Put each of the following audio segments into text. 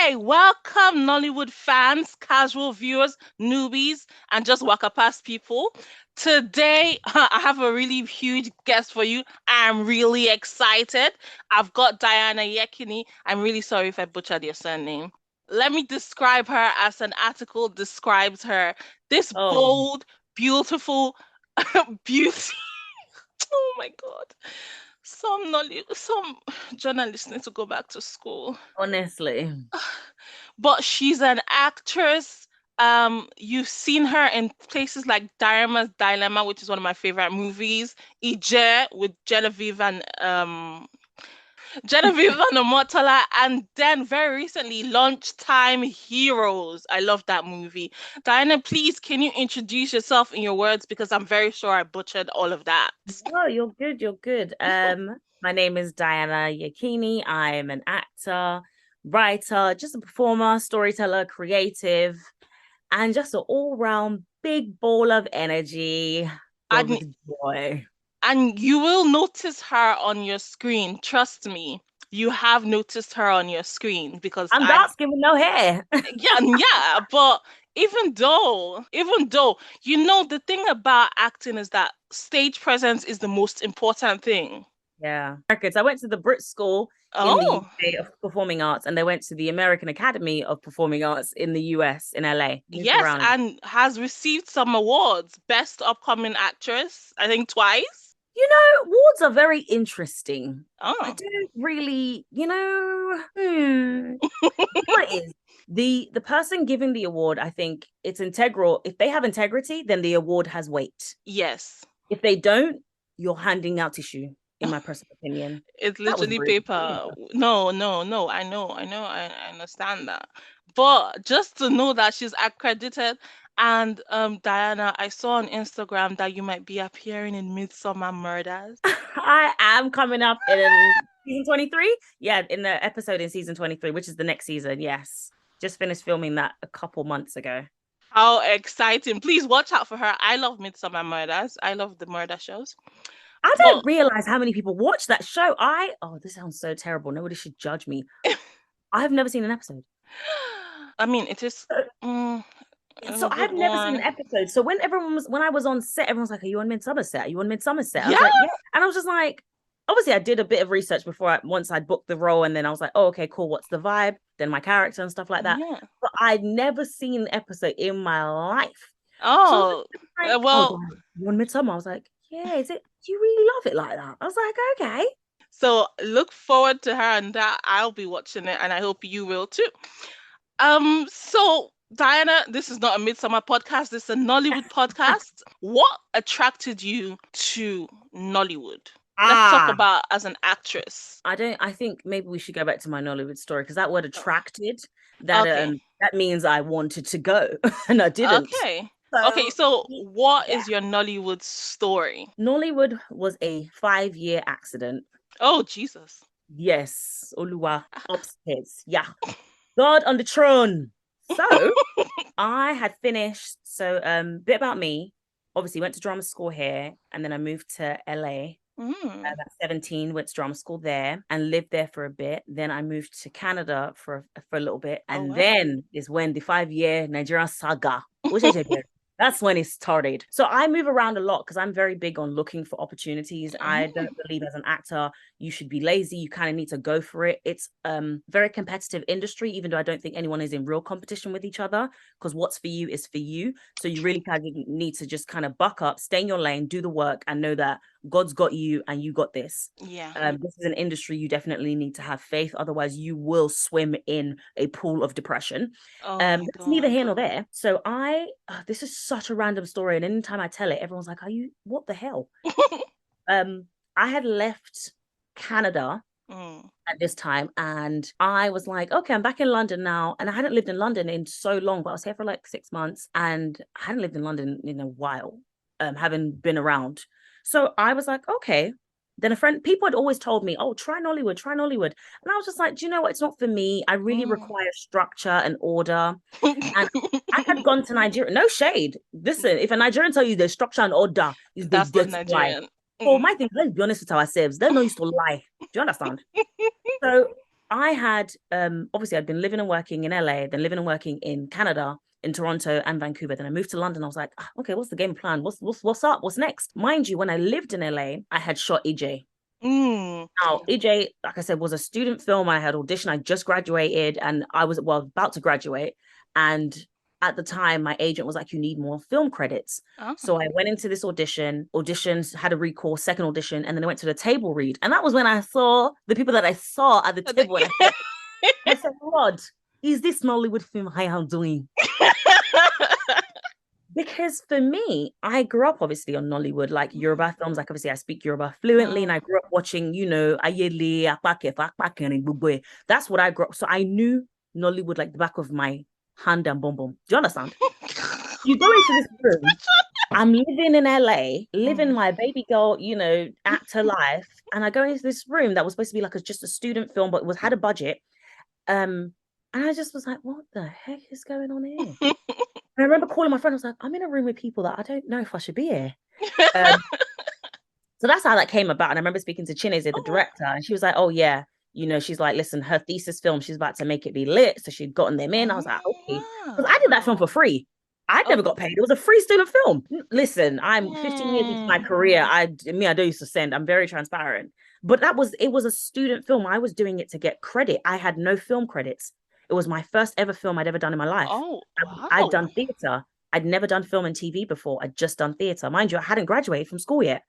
Okay, welcome Nollywood fans, casual viewers, newbies, and just walk past people. Today, I have a really huge guest for you. I'm really excited. I've got Diana Yekinni. I'm really sorry if I butchered your surname. Let me describe her as an article describes her. This Oh, bold, beautiful beauty. Oh my God. Some journalists need to go back to school. honestly. But she's an actress. You've seen her in places like Diarma's Dilemma, which is one of my favorite movies. Ije with Genevieve and Omotola, and then very recently, Lunchtime Heroes. I love that movie. Diana, please, can you introduce yourself in your words because I'm very sure I butchered all of that. Oh, you're good. You're good. My name is Diana Yekinni. I am an actor, writer, just a performer, storyteller, creative, and just an all-round big ball of energy filled And with joy. And you will notice her on your screen. Trust me, you have noticed her on your screen because I'm dark skinned with no hair. yeah, but even though, the thing about acting is that stage presence is the most important thing. Yeah. Records. I went to the Brit School in the Oh, UK of Performing Arts, and they went to the American Academy of Performing Arts in the US in LA. Moved yes, around. and has received some awards. Best upcoming actress, I think twice. Awards are very interesting. I Oh. don't really, what it is. The person giving the award, I think it's integral. If they have integrity, then the award has weight. Yes. If they don't, you're handing out tissue, in my personal opinion. It's That was literally rude. paper. No, no, no. I understand that. But just to know that she's accredited, and Diana, I saw on Instagram that you might be appearing in Midsomer Murders. I am coming up in season 23. Yeah, in the episode in season 23, which is the next season. Yes. Just finished filming that a couple months ago. How exciting. Please watch out for her. I love Midsomer Murders. I love the murder shows. I But don't realize how many people watch that show. This sounds so terrible. Nobody should judge me. I've never seen an episode. I mean, it is Uh, mm, a So good I've never seen an one. episode. So when I was on set, everyone's like, "Are you on Midsummer set? Are you on Midsummer set?" I Yeah. was like, "Yeah," and I was just like, obviously, I did a bit of research before once I'd booked the role, and then I was like, "Oh, okay, cool. What's the vibe?" Then my character and stuff like that. Yeah. But I'd never seen an episode in my life. So I was Oh, like, "Oh, well, God, you on Midsummer?" I was like, "Yeah, is it? Do you really love it like that?" I was like, "Okay." so look forward to her and that. I'll be watching it and I hope you will too. So Diana, this is not a Midsummer podcast, this is a Nollywood podcast. What attracted you to Nollywood? Let's talk Ah, about as an actress. I think maybe we should go back to my Nollywood story because that word attracted, Okay. that means I wanted to go and I didn't. Okay. Okay, So so what yeah. is your Nollywood story? Nollywood was a 5-year accident. Oh, Jesus. Yes, Oluwa upstairs. Yeah. God on the throne. So I had finished. So bit about me. Obviously went to drama school here and then I moved to LA. Mm. At 17, went to drama school there and lived there for a bit. Then I moved to Canada for a little bit. Oh, And wow. then is when the 5-year Nigerian saga, which I did here. That's when it started. So I move around a lot because I'm very big on looking for opportunities. I don't Mm. believe as an actor you should be lazy. You kind of need to go for it. It's very competitive industry, even though I don't think anyone is in real competition with each other because what's for you is for you. So you really kind of need to just kind of buck up, stay in your lane, do the work, and know that God's got you and you got this. Yeah. This is an industry you definitely need to have faith. Otherwise, you will swim in a pool of depression. Oh my That's neither God. here nor there. So this is such a random story. And anytime I tell it, everyone's like, what the hell? Um, I had left Canada Mm. at this time and I was like, okay, I'm back in London now. And I hadn't lived in London in so long, but I was here for like 6 months and I hadn't lived in London in a while, having been around. So I was like, okay. Then people had always told me, oh, try Nollywood, try Nollywood. And I was just like, do you know what? It's not for me. I really Mm. require structure and order. And I had gone to Nigeria. No shade. Listen, if a Nigerian tell you there's structure and order, is the That's not dirty lie. Nigerian. So Mm. my thing, let's be honest with ourselves. They're not used to lie. Do you understand? So I had obviously I'd been living and working in LA, then living and working in Canada, in Toronto and Vancouver. Then I moved to London. I was like, okay, what's the game plan? What's up? What's next? Mind you, when I lived in LA, I had shot EJ. Mm. Now, EJ, like I said, was a student film. I had auditioned. I just graduated and I was, well, about to graduate. And at the time, my agent was like, you need more film credits. Oh. So I went into this auditions, had a recall, second audition, and then I went to the table read. And that was when I saw the people that I saw at the table. And I said, Rod, is this Nollywood film I am doing? Because for me, I grew up obviously on Nollywood, like Yoruba films. Like obviously, I speak Yoruba fluently, and I grew up watching, Ayele, Apake, Akpake, and Gbogbo. That's what I grew up. So I knew Nollywood like the back of my hand and bum bum. Do you understand? You go into this room. I'm living in LA, living my baby girl, actor life, and I go into this room that was supposed to be like just a student film, but had a budget. And I just was like, what the heck is going on here? I remember calling my friend. I was like, I'm in a room with people that I don't know if I should be here. So that's how that came about. And I remember speaking to Chineze, the director, and she was like, oh, yeah. She's like, listen, her thesis film, she's about to make it be lit. So she'd gotten them in. I was like, okay. Because I did that film for free. I never got paid. It was a free student film. Listen, I'm 15 years into my career. I don't used to send. I'm very transparent. But it was a student film. I was doing it to get credit. I had no film credits. It was my first ever film I'd ever done in my life. Oh, wow. I'd done theatre. I'd never done film and TV before. I'd just done theatre. Mind you, I hadn't graduated from school yet.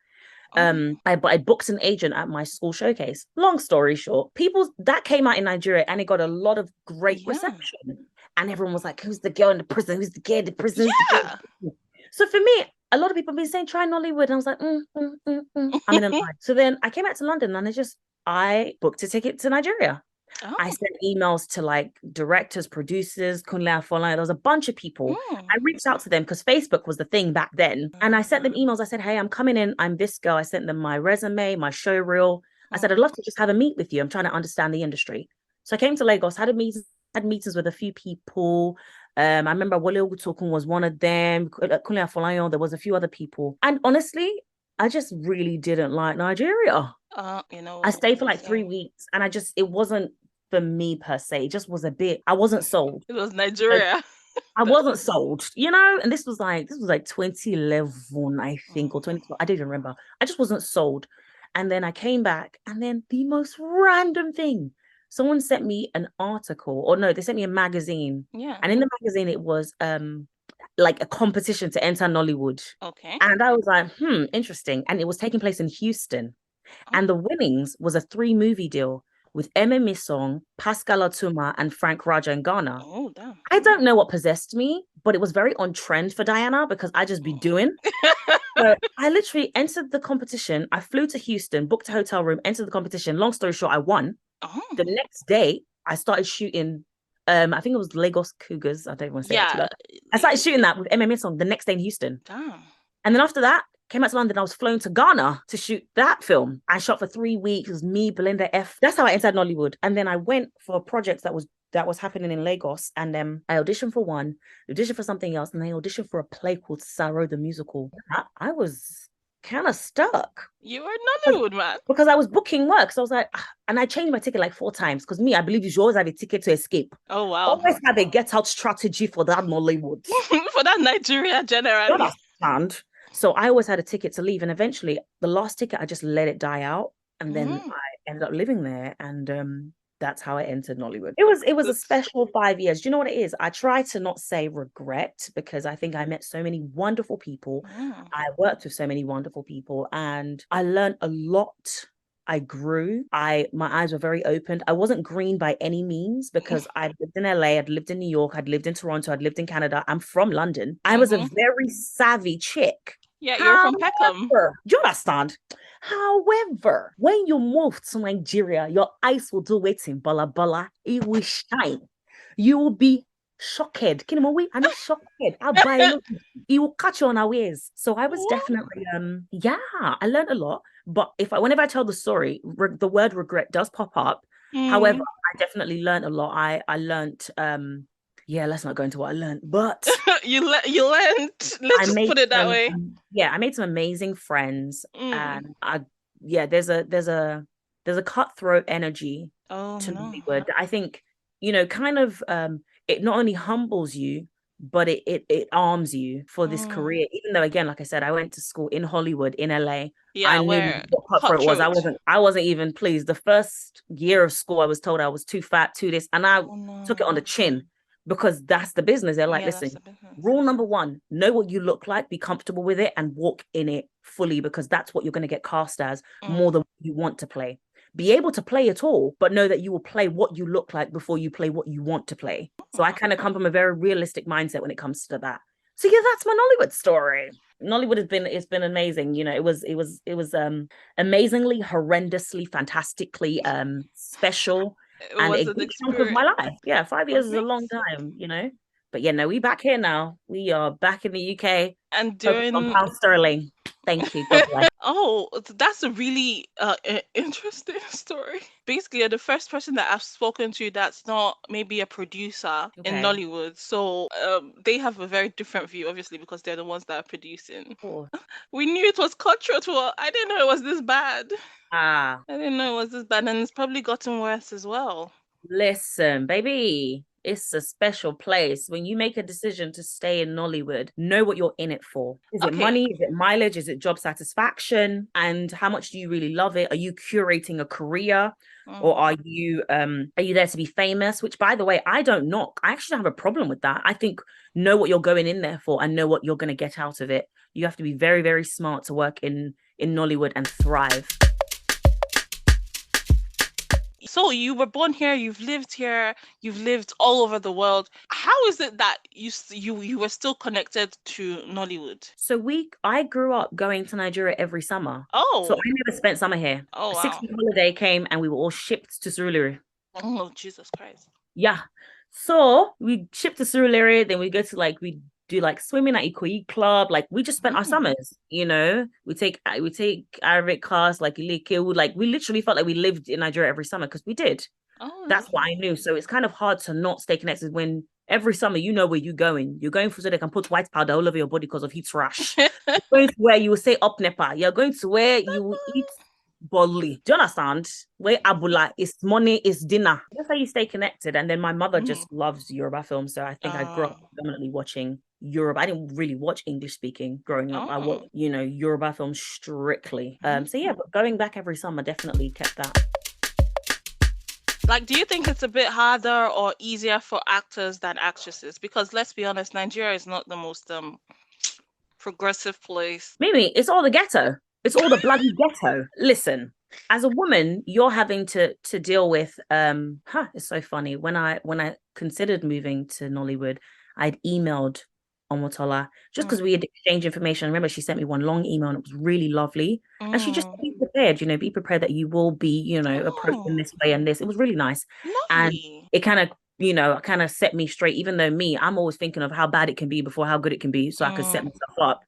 I booked an agent at my school showcase. Long story short, that came out in Nigeria and it got a lot of great reception. And everyone was like, who's the girl in the prison? Who's the girl in the prison? Yeah. So for me, a lot of people have been saying, try Nollywood. And I was like, I'm in a line. So then I came out to London and I booked a ticket to Nigeria. Oh. I sent emails to like directors, producers, Kunle Afolan. There was a bunch of people. I reached out to them because Facebook was the thing back then. And I sent them emails. I said, hey, I'm coming in. I'm this girl. I sent them my resume, my show reel. I said, I'd love to just have a meet with you. I'm trying to understand the industry. So I came to Lagos, had meetings with a few people. I remember Wale Tokun was one of them. Kunle Afolan, there was a few other people. And honestly, I just really didn't like Nigeria. I stayed for like 3 weeks and it wasn't for me per se. It just was I wasn't sold. It was Nigeria. I wasn't sold, and this was like 2011, I think, or 2012. I don't even remember. I just wasn't sold. And then I came back and then the most random thing, someone sent me an article, or no, they sent me a magazine. Yeah. And in the magazine, it was like a competition to enter Nollywood. Okay. And I was like, interesting. And it was taking place in Houston. And the winnings was a 3-movie deal with Emma Song, Pascal Otuma, and Frank Raja in Ghana. Oh, damn. I don't know what possessed me, but it was very on trend for Diana because I just be doing. So I literally entered the competition. I flew to Houston, booked a hotel room, entered the competition. Long story short, I won. The next day, I started shooting. I think it was Lagos Cougars. I don't want to say it. I started shooting that with MMA Song the next day in Houston. Damn. And then after that, came out to London. I was flown to Ghana to shoot that film. I shot for 3 weeks. It was me, Belinda F. That's how I entered Nollywood. And then I went for a project that was happening in Lagos. And then I auditioned for one, auditioned for something else, and I auditioned for a play called Saro the Musical. I was kind of stuck. You were Nollywood, man. Because I was booking work. So I was like, and I changed my ticket like 4 times. Because I believe you should always have a ticket to escape. Oh, wow. Always have a get out strategy for that Nollywood. For that Nigeria generally. Don't understand. So I always had a ticket to leave. And eventually the last ticket, I just let it die out. And then I ended up living there. And that's how I entered Nollywood. It was a special 5 years. Do you know what it is? I try to not say regret because I think I met so many wonderful people. I worked with so many wonderful people and I learned a lot. I grew. My eyes were very opened. I wasn't green by any means because I'd lived in LA, I'd lived in New York, I'd lived in Toronto, I'd lived in Canada. I'm from London. I was a very savvy chick. Yeah, you're from Peckham. Do you understand? However, when you move to Nigeria, your eyes will do waiting, bala bala. It will shine. You will be shocked. I'm not shocked. I'll buy it. It will catch you unawares. So I was definitely, I learned a lot. But whenever I tell the story, the word regret does pop up. However, I definitely learned a lot. I learned, let's not go into what I learned, but you learned. Let's just put it that way. I made some amazing friends, and there's a cutthroat energy Oh to no. Nollywood. I think, kind of it not only humbles you, but it arms you for this Mm. career. Even though, again, like I said, I went to school in Hollywood, in LA. I Yeah, knew where what cutthroat was. I cutthroat. wasn't I wasn't even pleased. The first year of school, I was told I was too fat, too this, and I Oh took it no. on the chin because that's the business. They're like, Yeah, that's listen, the business. rule number one, know what you look like, be comfortable with it, and walk in it fully because that's what you're going to get cast as more Mm. than you want to play. Be able to play it all, but know that you will play what you look like before you play what you want to play. So I kind of come from a very realistic mindset when it comes to that. So yeah, that's my Nollywood story. Nollywood has been it's been amazing. It was amazingly, horrendously, fantastically special. It And was a an good chunk of my experience. life. Yeah, 5 years is a long time. But yeah, no, we back here now. We are back in the UK, And focused on during pound sterling. Thank you. God bless. oh, that's a really interesting story. Basically, you're the first person that I've spoken to that's not maybe a producer in Okay. Nollywood. So they have a very different view, obviously, because they're the ones that are producing. Cool. We knew it was cutthroat. Well, I didn't know it was this bad. Ah, I didn't know it was this bad, and it's probably gotten worse as well. listen, baby, it's a special place. When you make a decision to stay in Nollywood, know what you're in it for. Is it Okay. money? Is it mileage? Is it job satisfaction? And how much do you really love it? Are you curating a career? Or Mm. are you there to be famous? Which, by the way, I don't knock. I actually don't have a problem with that. I think know what you're going in there for and know what you're going to get out of it. You have to be very, very smart to work in Nollywood and thrive. So you were born here, you've lived all over the world. How is it that you were still connected to Nollywood? I grew up going to Nigeria every summer. So I Oh, never spent summer here. oh A wow. 6 week holiday came and we were all shipped to Surulere. Oh, Jesus Christ. Yeah. So we shipped to Surulere, then we go to we do like swimming at Ikoyi Club. Like we just spent our Mm. summers. We take Arabic class, like Ilike, like we literally felt like we lived in Nigeria every summer because we did. Oh, That's what I lovely. knew. So it's kind of hard to not stay connected when every summer you know where you're going. You're going for so they can put white powder all over your body because of heat rash. You're going to where you will say up Nepa. You're going to where you will eat bolly. Do you understand? Where abula is money is dinner. That's how you stay connected. And then my mother Mm. just loves Yoruba films. So I think I grew Uh, up predominantly watching Yoruba. I didn't really watch English speaking growing up. I oh. watched, Yoruba films strictly. So yeah, Mm. but going back every summer definitely kept that. Like, do you think it's a bit harder or easier for actors than actresses? Because let's be honest, Nigeria is not the most progressive place. Mimi, it's all the ghetto. It's all the bloody ghetto. Listen, as a woman, you're having to deal with it's so funny. When I considered moving to Nollywood, I'd emailed Omotola just Mm. because we had exchanged information. I remember she sent me one long email and it was really lovely. And she just Mm. said, be prepared that you will be, approached in Oh, this way and this. It was really nice. And lovely. it kind of set me straight, even though I'm always thinking of how bad it can be before how good it can be, so I could set Mm. myself up.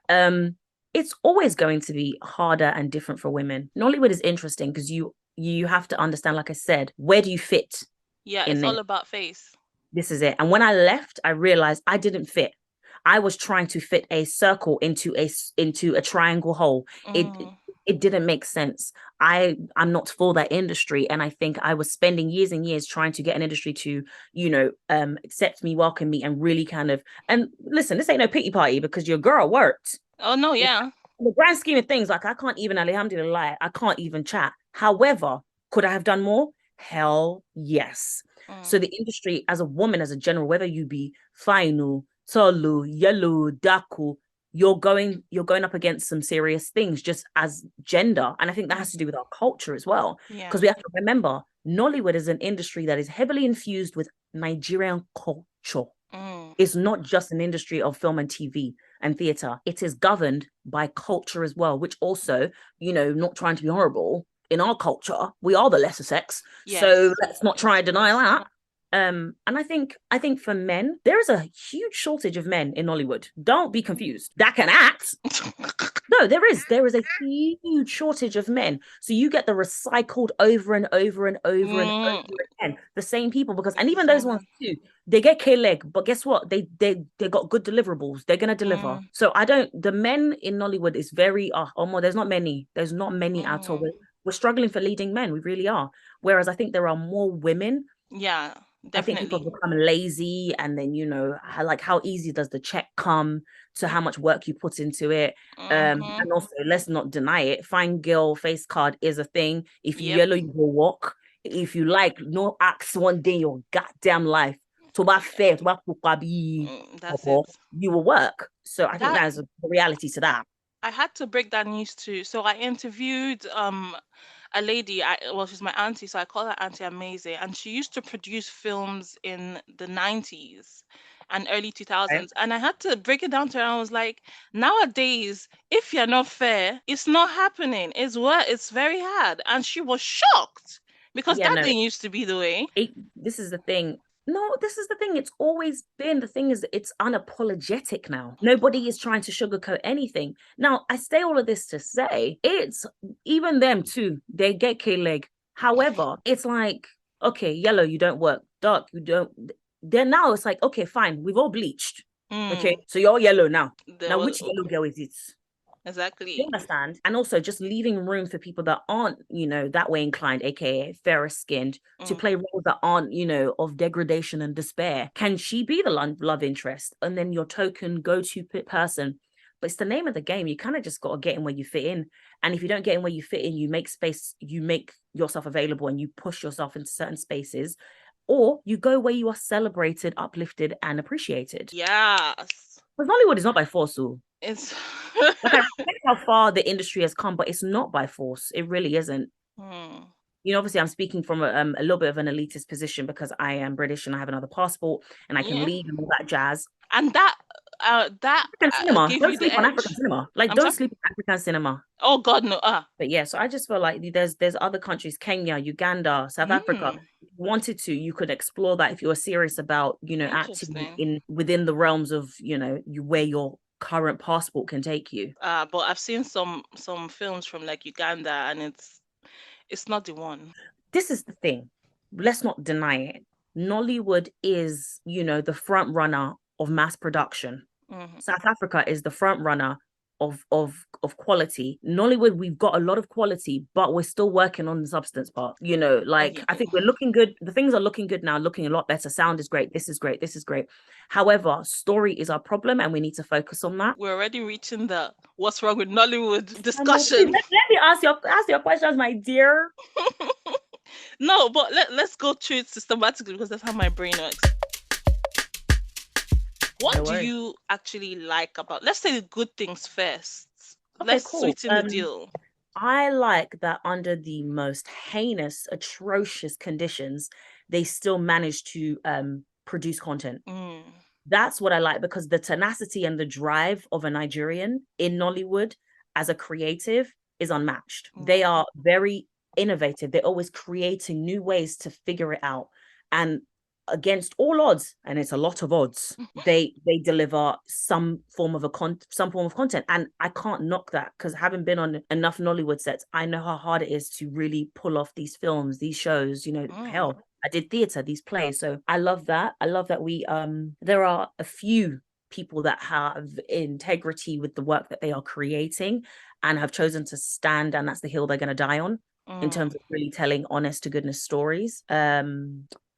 um it's always going to be harder and different for women. Nollywood is interesting because you have to understand, like I said, where do you fit Yeah, in it's all it? about face. This is it. And when I left, I realized I didn't fit. I was trying to fit a circle into a triangle hole. Mm. It didn't make sense. I'm not for that industry, and I think I was spending years and years trying to get an industry to accept me, welcome me, and really kind of. And listen, this ain't no pity party because your girl worked. Oh no, In yeah. the grand scheme of things, like I can't even, alhamdulillah, I can't even chat. However, could I have done more? Hell yes. So Mm. the industry, as a woman, as a general, whether you be final, tolu, yellow, daku, you're going up against some serious things just as gender. And I think that has to do Mm. with our culture as well. Because Yeah. we have to remember Nollywood is an industry that is heavily infused with Nigerian culture. Mm. It's not just an industry of film and TV and theater. It is governed by culture as well, which also, not trying to be horrible, in our culture, we are the lesser sex. So Yes. let's not try and deny that. And I think for men, there is a huge shortage of men in Hollywood. Don't be confused. That can act. No, there is a huge shortage of men. So you get the recycled over and over and over and Mm. over again, the same people, because It's and the even those same ones one. too, they get K-leg, but guess what? They got good deliverables. They're gonna deliver. Mm. So I don't the men in Nollywood is very there's not many. There's not many at all. Mm. we're struggling for leading men. We really are. Whereas I think there are more women. Yeah, I think people definitely. have become lazy, and then like how easy does the check come to how much work you put into it. Mm-hmm. And also let's not deny it. Fine girl face card is a thing. If you Yep. yellow, you will walk. If you like, no axe one day in your goddamn life. To buy fair, to buy That's it. you will work. So I think That there's a reality to that. I had to break that news too. So I interviewed a lady. She's my auntie, so I call her Auntie Amazing, and she used to produce films in the 90s and early Okay? 2000s. And I had to break it down to her. I was like, nowadays, if you're not fair, it's not happening. It's very hard. And she was shocked because Yeah, that no, didn't used to be the way. this is the thing. No, this is the thing. It's always been the thing is it's unapologetic now. Nobody is trying to sugarcoat anything. Now, I say all of this to say it's even them too. They get K-leg. However, it's like, okay, yellow, you don't work. Dark, you don't. Then now it's like, okay, fine. We've all bleached. Okay, Mm, so you're yellow now. there Now, was which yellow girl is it? You exactly. understand? And also just leaving room for people that aren't, that way inclined, aka fairer skinned, to Mm, play roles that aren't, of degradation and despair. Can she be the love interest? And then your token go-to person. But it's the name of the game. You kind of just got to get in where you fit in. And if you don't get in where you fit in, you make space, you make yourself available and you push yourself into certain spaces. Or you go where you are celebrated, uplifted, and appreciated. yes. Because Hollywood is not by force, so It's like I respect how far the industry has come, but it's not by force. It really isn't. Hmm. Obviously, I'm speaking from a little bit of an elitist position because I am British and I have another passport and I can Yeah. leave and all that jazz. And that African cinema, gave don't you the sleep on African edge. cinema. Like, I'm don't sorry. sleep on African cinema. Oh God, no. But yeah, so I just feel like there's other countries, Kenya, Uganda, South Africa. Hmm. If you wanted to, you could explore that if you were serious about, acting Interesting. in within the realms of, where your current passport can take you. But I've seen some films from like Uganda, and it's not the one. This is the thing. Let's not deny it. Nollywood is, the front runner of mass production. Hmm. South Africa is the front runner of quality. Nollywood, we've got a lot of quality, but we're still working on the substance part. Like I Yeah. think we're looking good. The things are looking good now, looking a lot better. Sound is great. This is great. This is great. However, story is our problem, and we need to focus on that. We're already reaching the what's wrong with Nollywood Please, discussion. let me ask your questions, my dear. No, but let's go through it systematically because that's how my brain works. What No do worries. you actually like about, let's say the good things first. Okay, Let's cool. sweeten the deal. I like that under the most heinous, atrocious conditions, they still manage to produce content. Mm, That's what I like because the tenacity and the drive of a Nigerian in Nollywood as a creative is unmatched. They yeah. are very innovative. They're always creating new ways to figure it out. And against all odds, and it's a lot of odds, they deliver some form of content. And I can't knock that because having been on enough Nollywood sets, I know how hard it is to really pull off these films, these shows, Mm, hell. I did theater, these plays. So I love that. I love that we there are a few people that have integrity with the work that they are creating and have chosen to stand, and that's the hill they're going to die on in mm. terms of really telling honest to goodness stories.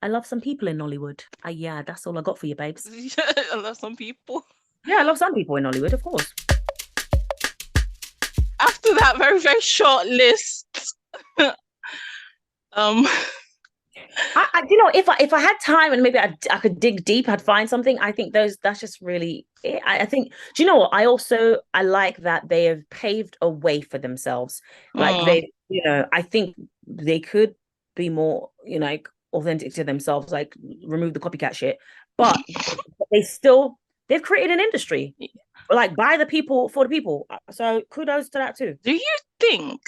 I love some people in Nollywood. Yeah, that's all I got for you, babes. I love some people. Yeah, I love some people in Nollywood, of course. After that very, very short list, um, If I had time and maybe I could dig deep, I'd find something. I think that's just really it. I think, do you know what? I like that they have paved a way for themselves. Like mm, I think they could be more, like authentic to themselves, like remove the copycat shit. But they've created an industry, like by the people for the people. So kudos to that too. do you think,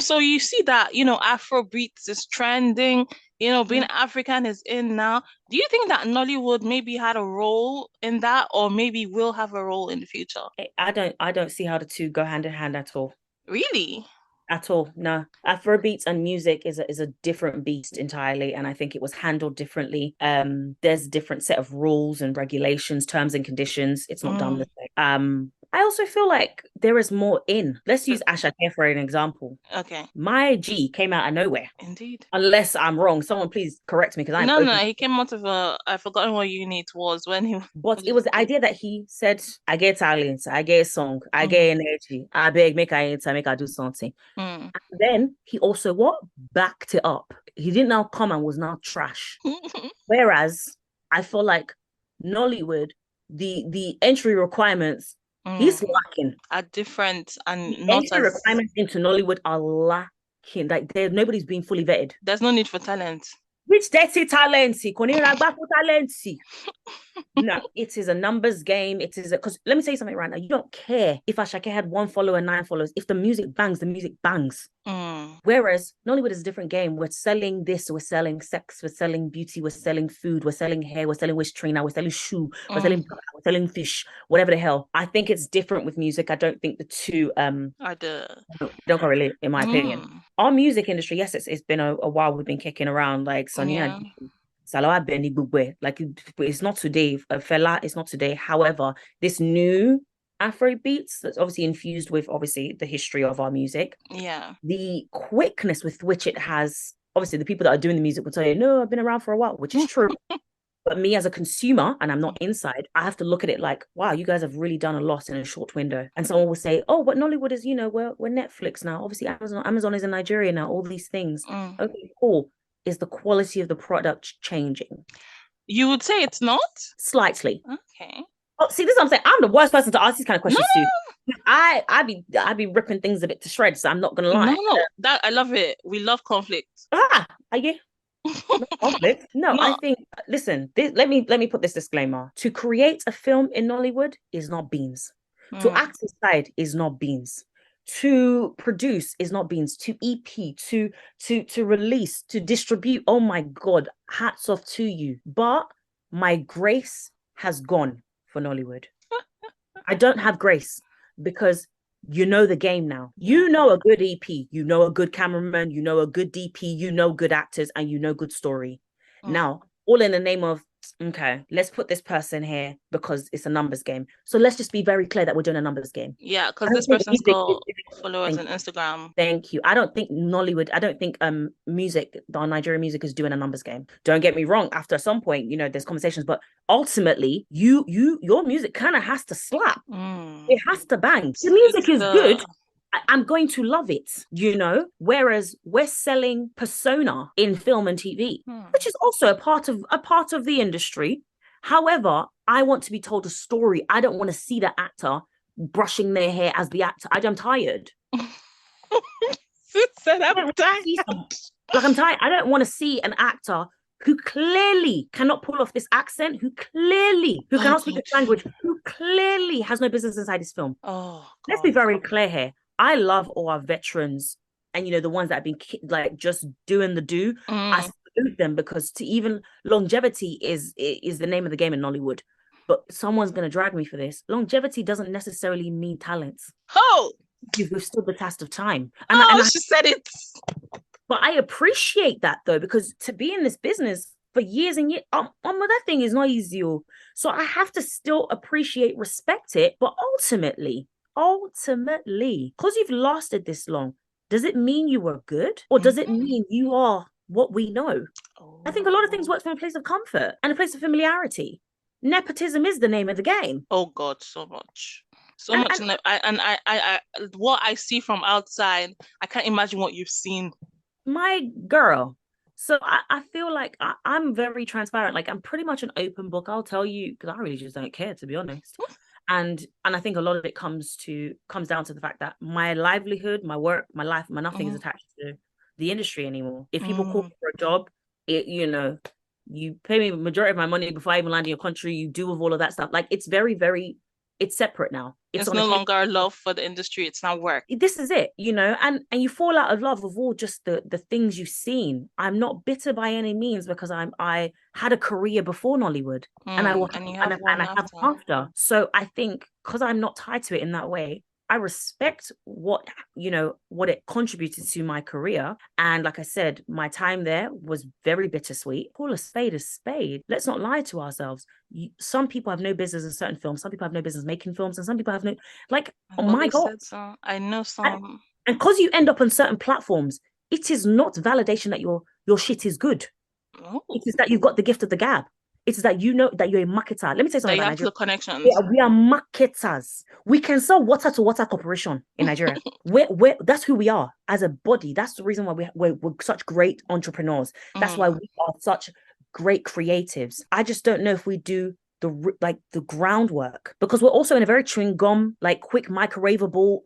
so you see that, Afrobeats is trending, being African is in now. Do you think that Nollywood maybe had a role in that, or maybe will have a role in the future? I don't see how the two go hand in hand at all. Really? At all. No. Afrobeats and music is a different beast entirely, and I think it was handled differently. There's a different set of rules and regulations, terms and conditions. It's not done Mm, the same. I also feel like there is more in. Let's use Asha Care for an example. Okay. My G came out of nowhere. Indeed. Unless I'm wrong, someone please correct me because I'm No, no, open. he came out of a, I've forgotten what unit it was when he But it was was the idea that he said, I get talent, I get song, I mm, get energy. I beg, make I enter, make I do something. mm. And then he also what? Backed it up. He didn't now come and was now trash. Whereas I feel like Nollywood, the entry requirements, he's Mm. lacking. Are different and The not entry as requirements into Nollywood are lacking. Like there, nobody's being fully vetted. there's no need for talent. Which dirty talent? Talent. No, it is a numbers game. It is because let me tell you something right now. You don't care if Ashake had one follower, 9 followers. If the music bangs, the music bangs. Mm. Whereas Nollywood is a different game. We're selling this, we're selling sex, we're selling beauty, we're selling food, we're selling hair, we're selling wish trainer, we're selling shoe, Mm. we're selling fish, whatever the hell. I think it's different with music. I don't think the two Are the don't correlate, in my opinion. mm. Our music industry, yes, it's been a while we've been kicking around like Sonia Yeah. Salawa Benny Bugwe. Like it's not today. Fela is not today. However, this new Afro beats that's obviously infused with obviously the history of our music, Yeah. the quickness with which it has obviously the people that are doing the music will tell you, no, I've been around for a while, which is true. But me as a consumer, and I'm not inside, I have to look at it like, wow, you guys have really done a lot in a short window. And someone will say, oh, but Nollywood is, we're Netflix now. Obviously, Amazon is in Nigeria now, all these things. Mm. Okay, cool. Is the quality of the product changing? You would say it's not? Slightly. Okay. Oh, see, this is what I'm saying. I'm the worst person to ask these kind of No, questions to. I be ripping things a bit to shreds. So I'm not gonna no, lie. no. That I love it. We love conflict. Are you? No conflict. No, I No. think. Listen, let me put this disclaimer. To create a film in Nollywood is not beans. To Mm. act inside is not beans. To produce is not beans. To EP, to release, to distribute. Oh my God, hats off to you. But my grace has gone for Nollywood. I don't have grace because you know the game now. Yeah. You know a good EP, you know a good cameraman, you know a good DP, you know good actors, and you know good story. Mm. Now, all in the name of, okay, let's put this person here because it's a numbers game. So let's just be very clear that we're doing a numbers game. Yeah, I because don't this think person's music is, got followers thank on Instagram. Thank you. I don't think Nollywood, I don't think music, our Nigerian music is doing a numbers game. Don't get me wrong, after some point, there's conversations, but ultimately your music kind of has to slap. Mm. It has to bang. The It's music is good. the I'm going to love it. Whereas we're selling persona in film and TV, which hmm. is also a part of the industry. However, I want to be told a story. I don't want to see the actor brushing their hair as the actor. I'm tired. Said I I'm don't want to tired. see like I'm tired. I don't want to see an actor who clearly cannot pull off this accent, who Oh cannot speak God. this language, who clearly has no business inside this film. Oh Let's be God. very clear here. I love all our veterans and the ones that have been like just doing the do. I Mm. salute them because to even longevity is the name of the game in Nollywood. But someone's gonna drag me for this. Longevity doesn't necessarily mean talent. Oh, You've withstood the test of time, oh, she said it. but I appreciate that though because to be in this business for years and years, that thing is not easy. So I have to still appreciate, respect it, but ultimately, because you've lasted this long, does it mean you were good? Or does it Mhm. mean you are what we know? I think a lot of things Oh. work from a place of comfort and a place of familiarity. Nepotism is the name of the game. Oh God, so much. So And much. and And what I see from outside, I can't imagine what you've seen. my girl. So I feel like I'm very transparent. Like I'm pretty much an open book. I'll tell you because I really just don't care, to be honest. And I think a lot of it comes down to the fact that my livelihood, my work, my life, my nothing is Mm, attached to the industry anymore. If people call mm. me for a job, you pay me the majority of my money before I even land in your country. You deal with all of that stuff. Like it's very, very, it's separate now. It's It's on a no case. longer a love for the industry, it's now work. This is it. And you fall out of love of all just the things you've seen. I'm not bitter by any means because I had a career before Nollywood and I will And you and have I one have after. after. So I think because I'm not tied to it in that way, I respect what, what it contributed to my career. And like I said, my time there was very bittersweet. Call a spade a spade. Let's not lie to ourselves. Some people have no business in certain films. Some people have no business making films, and some people have no, like, I've oh my always God. said so. I know And some. because you end up on certain platforms, it is not validation that your shit is good. It Oh, is that you've got the gift of the gab. It is that you know that you're a marketer. Let me tell you something that you about have Nigeria. the connections. We are marketers. We can sell water to water corporation in Nigeria. That's who we are as a body. That's the reason why we're such great entrepreneurs. That's why Mm, we are such great creatives. I just don't know if we do the groundwork, because we're also in a very chewing gum, like quick microwavable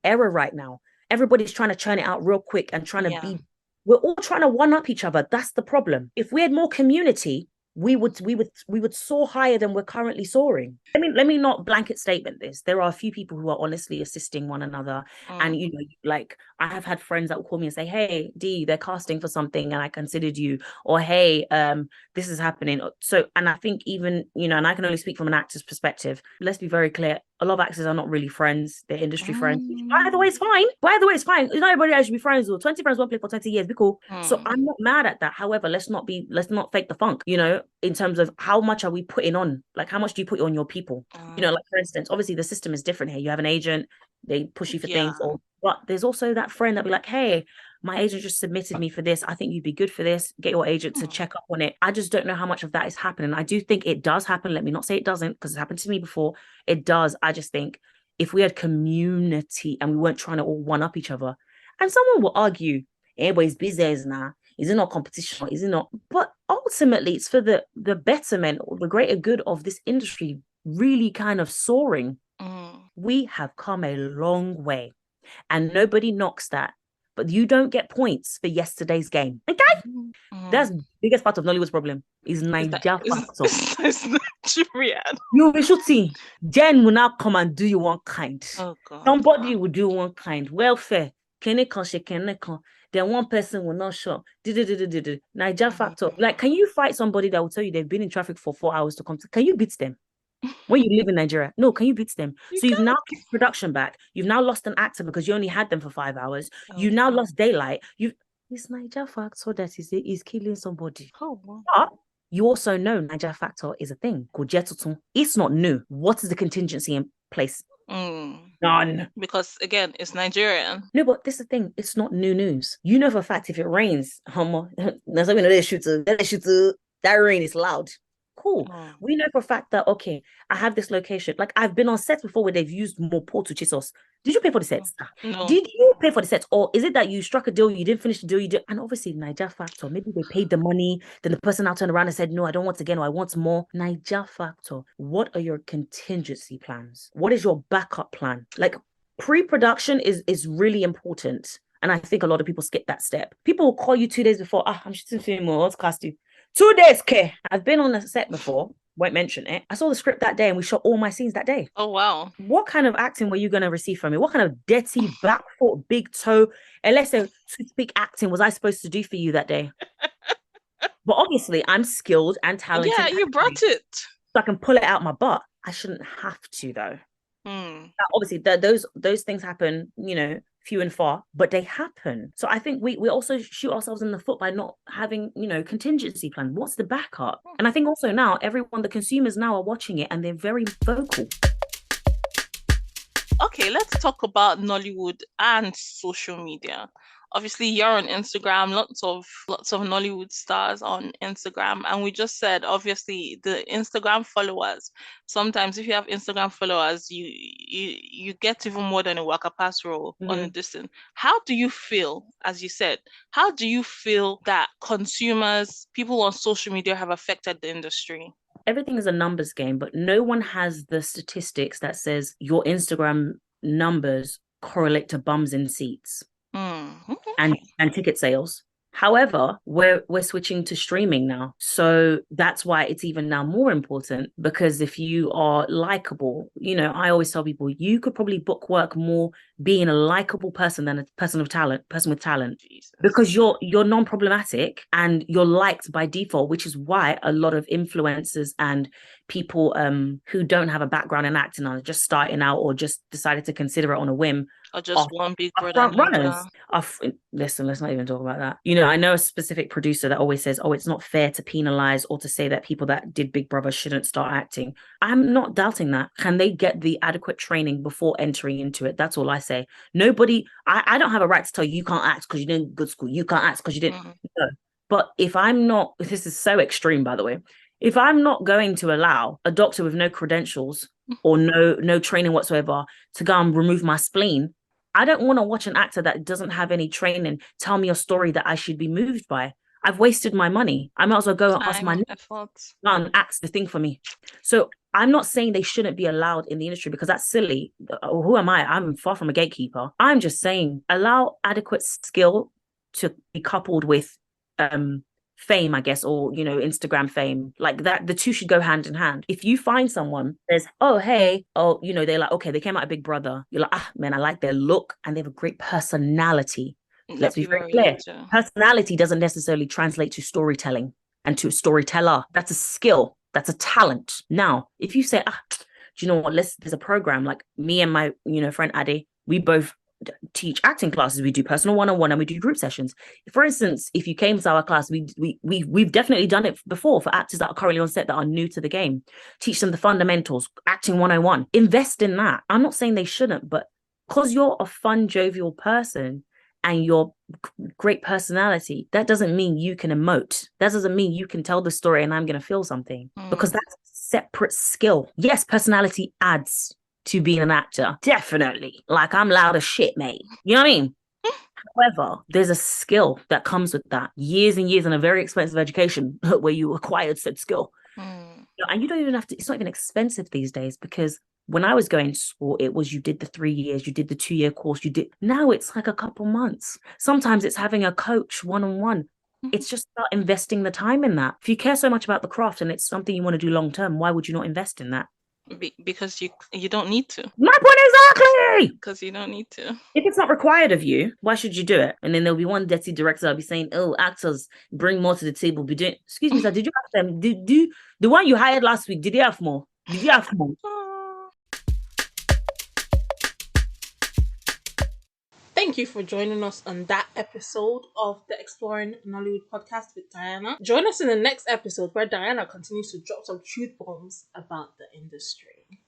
era right now. Everybody's trying to churn it out real quick and trying to yeah. be, we're all trying to one up each other. That's the problem. If we had more community, we would soar higher than we're currently soaring. Let me not blanket statement this. There are a few people who are honestly assisting one another. And Mm, like, I have had friends that will call me and say, hey D, they're casting for something and I considered you, or hey, this is happening. So, and I think even, and I can only speak from an actor's perspective. Let's be very clear. A lot of actors are not really friends. They're industry friends, which by the way mm, is fine. By the way, it's fine. Not everybody has to be friends. Or 20 friends won't play for 20 years. Be cool. So mm, I'm not mad at that. However, let's not fake the funk, in terms of how much are we putting on? Like, how much do you put on your people? Like, for instance, obviously the system is different here. You have an agent, they push you for yeah. things, but there's also that friend that be like, hey, my agent just submitted me for this. I think you'd be good for this. Get your agent to Mm, check up on it. I just don't know how much of that is happening. I do think it does happen. Let me not say it doesn't, because it's happened to me before. It does. I just think if we had community and we weren't trying to all one up each other, and someone will argue, everybody's business now. Is it not competition? Is it not? But ultimately, it's for the betterment or the greater good of this industry really kind of soaring. mm, We have come a long way, and nobody knocks that. But you don't get points for yesterday's game. Okay, mm, that's mm. the biggest part of Nollywood's problem is Is that Niger is factor. is Nigerian? You'll be shooting. Jen will now come and do you one kind. Oh God. Somebody will do one kind. Welfare. Can it she can it come? Then one person will not show. Niger factor. Like, Mm. can you fight somebody that will tell you they've been in traffic for 4 hours to come to? Can you beat them? When you live in Nigeria, no, can you beat them? You So you've now can't. kept production back. You've now lost an actor because you only had them for 5 hours. You Oh, now lost daylight. You It's Niger factor that is killing somebody. oh wow. But you also know Niger factor is a thing called Jetutun. It's not new. What is the contingency in place? Mm. None. Because again, it's Nigerian. No, but this is the thing. It's not new news. You know for a fact if it rains, there's something that rain is loud. Cool. Mm. We know for a fact that, okay, I have this location. Like, I've been on sets before where they've used Mopo to chase us. Did you pay for the Mm. sets? No. Did you pay for the sets? Or is it that you struck a deal, you didn't finish the deal, you did? And obviously, Niger Factor, maybe they paid the money, then the person now turned around and said, no, I don't want again, or I want more. Niger Factor, what are your contingency plans? What is your backup plan? Like, pre-production is really important. And I think a lot of people skip that step. People will call you 2 days before. I'm shooting film, what's cast you? 2 days, care. I've been on a set before, won't mention it. I saw the script that day and we shot all my scenes that day. Oh wow. What kind of acting were you going to receive from me? What kind of dirty back foot, big toe, unless a toothpick acting was I supposed to do for you that day? But obviously, I'm skilled and talented Yeah, you acting, brought it. so I can pull it out my butt. I shouldn't have to though. Mm. Now, obviously, those things happen, few and far, but they happen. So I think we also shoot ourselves in the foot by not having, contingency plan. What's the backup? And I think also now everyone, the consumers now are watching it and they're very vocal. Okay, let's talk about Nollywood and social media. Obviously, you're on Instagram, lots of Nollywood stars on Instagram, and we just said obviously the Instagram followers. Sometimes if you have Instagram followers, you get even more than a Waka Pass role on a Mhm. distance. How do you feel, as you said, how do you feel that consumers, people on social media have affected the industry? Everything is a numbers game, but no one has the statistics that says your Instagram numbers correlate to bums in seats Mm, and okay. and ticket sales. However, we're switching to streaming now. So that's why it's even now more important, because if you are likable, I always tell people you could probably book work more being a likable person than a person with talent. Jesus. Because you're non-problematic and you're liked by default, which is why a lot of influencers and people who don't have a background in acting are just starting out or just decided to consider it on a whim Or just one big are brother front and runners. Listen, let's not even talk about that. I know a specific producer that always says, oh, it's not fair to penalize or to say that people that did Big Brother shouldn't start acting. I'm not doubting that. Can they get the adequate training before entering into it? That's all I say. Nobody, I don't have a right to tell you, you can't act because you didn't good school. You can't act because you didn't. No. But if I'm not, this is so extreme, by the way, if I'm not going to allow a doctor with no credentials or no training whatsoever to go and remove my spleen, I don't want to watch an actor that doesn't have any training tell me a story that I should be moved by. I've wasted my money. I might as well go and ask my and act the thing for me. So I'm not saying they shouldn't be allowed in the industry because that's silly. Who am I? I'm far from a gatekeeper. I'm just saying allow adequate skill to be coupled with fame, I guess, or Instagram fame, like that. The two should go hand in hand. If you find someone, there's they're like, okay, they came out of Big Brother. You're like, man, I like their look and they have a great personality. Let's be very clear. Personality doesn't necessarily translate to storytelling and to a storyteller. That's a skill. That's a talent. Now, if you say, do you know what? There's a program like me and my friend Ade. We both teach acting classes. We do personal one-on-one and we do group sessions. For instance, if you came to our class, we've definitely done it before for actors that are currently on set that are new to the game. Teach them the fundamentals, acting 101. Invest in that. I'm not saying they shouldn't, but because you're a fun, jovial person and your great personality, that doesn't mean you can emote. That doesn't mean you can tell the story and I'm going to feel something, because that's a separate skill. Yes, personality adds to being an actor, definitely. Like, I'm loud as shit, mate. You know what I mean? However, there's a skill that comes with that. Years and years and a very expensive education where you acquired said skill. And you don't even have to, it's not even expensive these days, because when I was going to school, it was you did the 3 years, you did the 2-year course, now it's like a couple months. Sometimes it's having a coach one-on-one. It's just about investing the time in that. If you care so much about the craft and it's something you want to do long term, why would you not invest in that? Because you don't need to. My point exactly. Because you don't need to. If it's not required of you, why should you do it? And then there'll be one dirty director that'll be saying, "Oh, actors bring more to the table." Be doing. Excuse me, sir. Did you have them? Do the one you hired last week? Did you have more? Did you have more? Thank you for joining us on that episode of the Exploring Nollywood podcast with Diana. Join us in the next episode where Diana continues to drop some truth bombs about the industry.